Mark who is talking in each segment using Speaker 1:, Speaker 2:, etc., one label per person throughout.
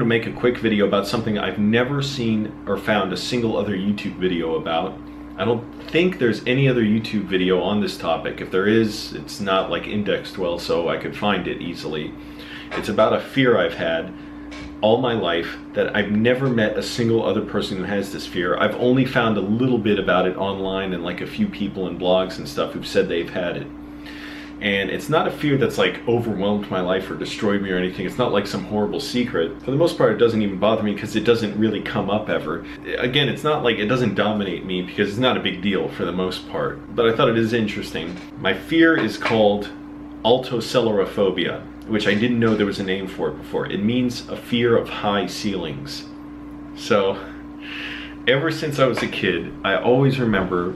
Speaker 1: make a quick video about something I've never seen or found a single other YouTube video about. I don't think there's any other YouTube video on this topic. If there is, it's not like indexed well so I could find it easily. It's about a fear I've had all my life that I've never met a single other person who has this fear. I've only found a little bit about it online and like a few people in blogs and stuff who've said they've had it. And it's not a fear that's like overwhelmed my life or destroyed me or anything. It's not like some horrible secret. For the most part, it doesn't even bother me because it doesn't really come up ever. Again, it's not like it doesn't dominate me because it's not a big deal for the most part. But I thought it is interesting. My fear is called Altocelarophobia, which I didn't know there was a name for it before. It means a fear of high ceilings. So, ever since I was a kid, I always remember,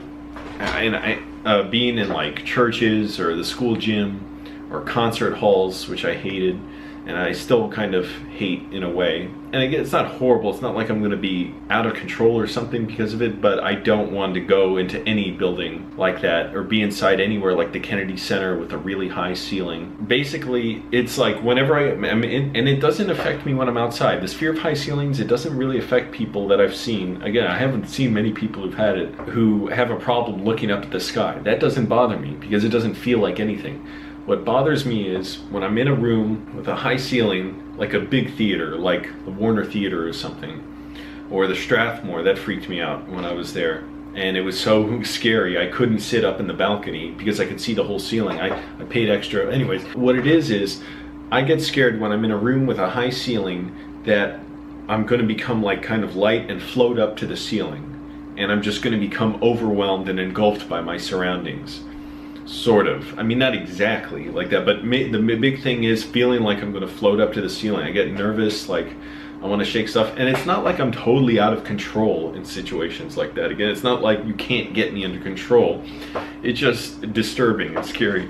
Speaker 1: being in like churches or the school gym or concert halls, which I hated, and I still kind of hate in a way. And again, it's not horrible. It's not like I'm going to be out of control or something because of it, but I don't want to go into any building like that or be inside anywhere like the Kennedy Center with a really high ceiling. Basically, it's like whenever I'm in, and it doesn't affect me when I'm outside. This fear of high ceilings, it doesn't really affect people that I've seen. Again, I haven't seen many people who've had it who have a problem looking up at the sky. That doesn't bother me because it doesn't feel like anything. What bothers me is when I'm in a room with a high ceiling, like a big theater, like the Warner Theater or something, or the Strathmore. That freaked me out when I was there. And it was so scary, I couldn't sit up in the balcony because I could see the whole ceiling. I paid extra. Anyways, what it is I get scared when I'm in a room with a high ceiling that I'm going to become like kind of light and float up to the ceiling. And I'm just going to become overwhelmed and engulfed by my surroundings. Sort of. I mean, not exactly like that, but the big thing is feeling like I'm going to float up to the ceiling. I get nervous, like I want to shake stuff, and it's not like I'm totally out of control in situations like that. Again, it's not like you can't get me under control. It's just disturbing and scary.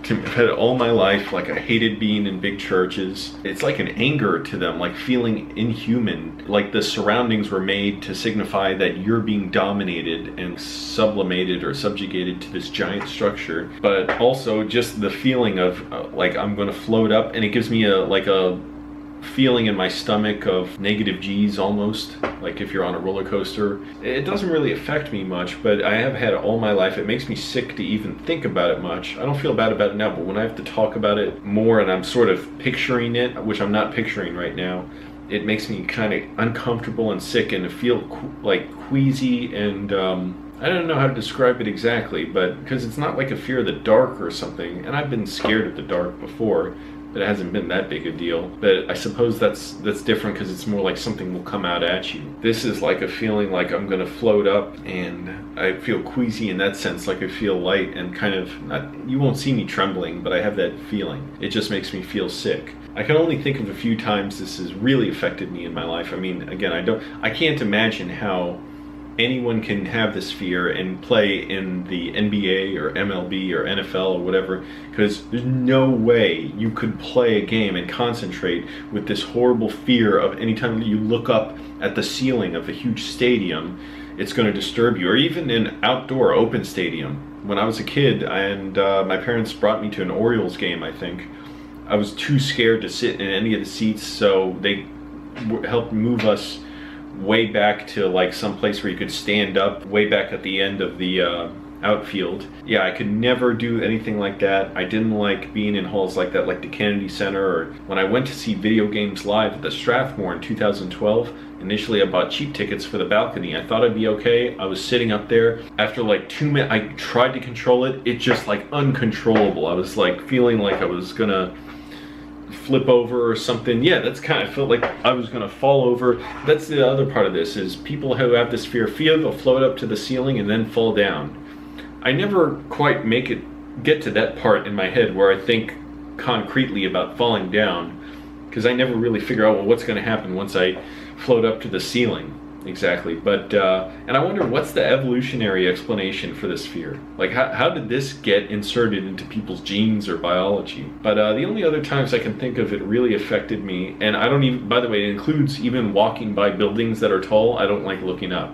Speaker 1: I've had it all my life. Like I hated being in big churches. It's like an anger to them, like feeling inhuman, like the surroundings were made to signify that you're being dominated and sublimated or subjugated to this giant structure. But also just the feeling of like I'm going to float up, and it gives me a feeling in my stomach of negative G's almost, like if you're on a roller coaster. It doesn't really affect me much, but I have had it all my life. It makes me sick to even think about it much. I don't feel bad about it now, but when I have to talk about it more and I'm sort of picturing it, which I'm not picturing right now, it makes me kind of uncomfortable and sick and feel like queasy, and I don't know how to describe it exactly, but because it's not like a fear of the dark or something, and I've been scared of the dark before, but it hasn't been that big a deal. But I suppose that's different because it's more like something will come out at you. This is like a feeling like I'm going to float up, and I feel queasy in that sense, like I feel light and kind of, you won't see me trembling, but I have that feeling. It just makes me feel sick. I can only think of a few times this has really affected me in my life. I mean, again, I can't imagine how anyone can have this fear and play in the NBA or MLB or NFL or whatever, because there's no way you could play a game and concentrate with this horrible fear of anytime you look up at the ceiling of a huge stadium, it's going to disturb you, or even an outdoor open stadium. When I was a kid and my parents brought me to an Orioles game, I think, I was too scared to sit in any of the seats, so they helped move us way back to like some place where you could stand up, way back at the end of the outfield. Yeah, I could never do anything like that. I didn't like being in halls like that, like the Kennedy Center, or when I went to see video games live at the Strathmore in 2012. Initially, I bought cheap tickets for the balcony. I thought I'd be okay. I was sitting up there. After like 2 minutes, I tried to control it. It just like uncontrollable. I was like feeling like I was gonna flip over or something. Yeah, that's kind of, I felt like I was gonna fall over. That's the other part of this, is people who have this fear they'll float up to the ceiling and then fall down. I never quite get to that part in my head where I think concretely about falling down, because I never really figure out, well, what's gonna happen once I float up to the ceiling exactly. But and I wonder, what's the evolutionary explanation for this fear? Like how did this get inserted into people's genes or biology? But the only other times I can think of it really affected me, and I don't even, by the way, it includes even walking by buildings that are tall. I don't like looking up.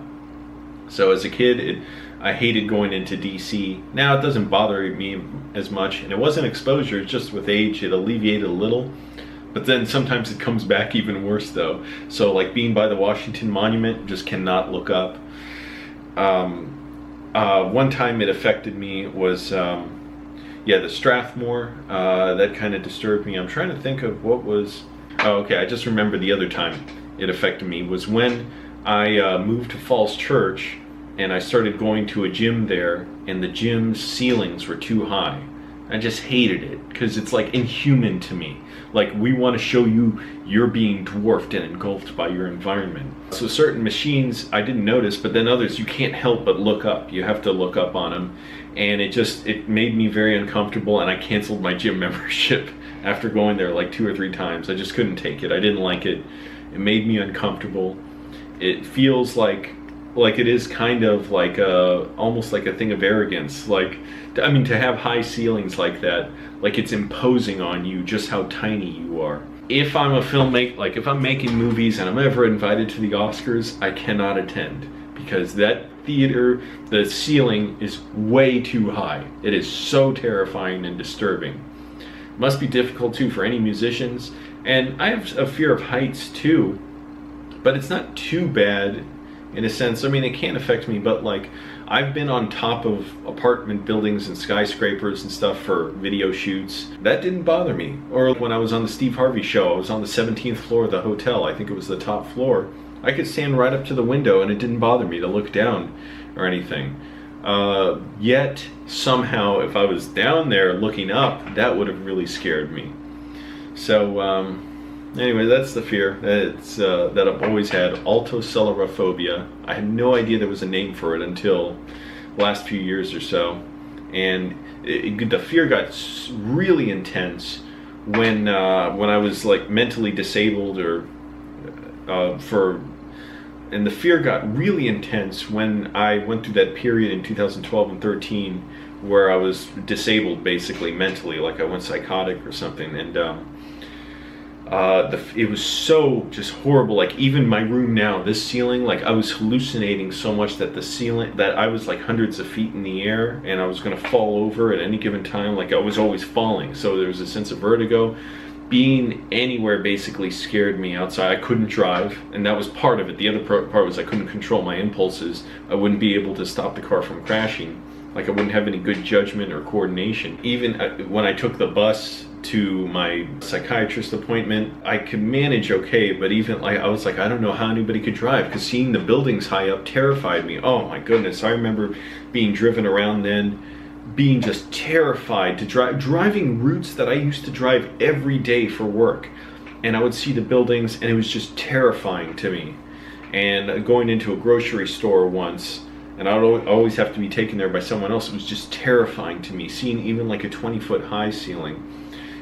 Speaker 1: So as a kid, I hated going into DC. Now it doesn't bother me as much, and it wasn't exposure, it's just with age it alleviated a little. But then sometimes it comes back even worse though. So like being by the Washington Monument, just cannot look up. One time it affected me was, yeah, the Strathmore. That kind of disturbed me. I'm trying to think of what was... Oh, okay, I just remember the other time it affected me was when I moved to Falls Church and I started going to a gym there, and the gym's ceilings were too high. I just hated it because it's like inhuman to me. Like, we want to show you you're being dwarfed and engulfed by your environment. So certain machines I didn't notice, but then others you can't help but look up. You have to look up on them, and it made me very uncomfortable, and I canceled my gym membership after going there like 2 or 3 times. I just couldn't take it. I didn't like it. It made me uncomfortable. It feels like it is kind of like almost like a thing of arrogance. Like, I mean, to have high ceilings like that, like it's imposing on you just how tiny you are. If I'm a filmmaker, like if I'm making movies and I'm ever invited to the Oscars, I cannot attend because that theater, the ceiling is way too high. It is so terrifying and disturbing. Must be difficult too for any musicians. And I have a fear of heights too, but it's not too bad in a sense. I mean, it can affect me, but like I've been on top of apartment buildings and skyscrapers and stuff for video shoots. That didn't bother me. Or when I was on the Steve Harvey show, I was on the 17th floor of the hotel. I think it was the top floor. I could stand right up to the window and it didn't bother me to look down or anything. Yet somehow if I was down there looking up, that would have really scared me. So anyway, that's the fear that I've always had, Altocelarophobia. I had no idea there was a name for it until the last few years or so. And the fear got really intense when I was like mentally disabled and the fear got really intense when I went through that period in 2012 and 13 where I was disabled basically mentally, like I went psychotic or something, and it was so just horrible. Like even my room now, this ceiling, like I was hallucinating so much that the ceiling, that I was like hundreds of feet in the air and I was gonna fall over at any given time. Like I was always falling, so there was a sense of vertigo. Being anywhere basically scared me outside. I couldn't drive, and that was part of it. The other part was I couldn't control my impulses. I wouldn't be able to stop the car from crashing. Like I wouldn't have any good judgment or coordination. Even when I took the bus to my psychiatrist appointment, I could manage okay, but even like I was like, I don't know how anybody could drive, because seeing the buildings high up terrified me. Oh my goodness, I remember being driven around then, being just terrified to driving routes that I used to drive every day for work, and I would see the buildings and it was just terrifying to me. And going into a grocery store once, and I would always have to be taken there by someone else, it was just terrifying to me, seeing even like a 20-foot high ceiling.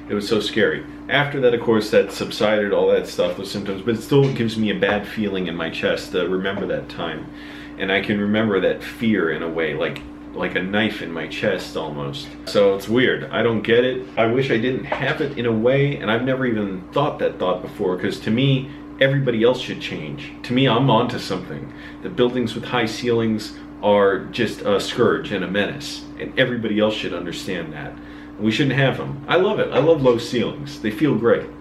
Speaker 1: It was so scary. After that, of course, that subsided, all that stuff, those symptoms, but it still gives me a bad feeling in my chest to remember that time. And I can remember that fear in a way, like a knife in my chest almost. So it's weird. I don't get it. I wish I didn't have it in a way, and I've never even thought that thought before, because to me, everybody else should change. To me, I'm onto something. The buildings with high ceilings are just a scourge and a menace, and everybody else should understand that. We shouldn't have them. I love it. I love low ceilings. They feel great. It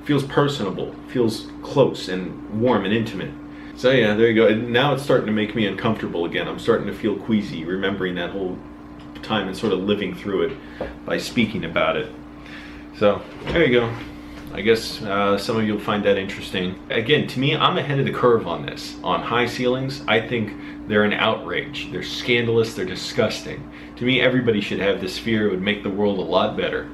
Speaker 1: feels personable. It feels close and warm and intimate. So yeah, there you go. And now it's starting to make me uncomfortable again. I'm starting to feel queasy, remembering that whole time and sort of living through it by speaking about it. So there you go. I guess some of you will find that interesting. Again, to me, I'm ahead of the curve on this. On high ceilings, I think they're an outrage. They're scandalous, they're disgusting. To me, everybody should have this fear. It would make the world a lot better.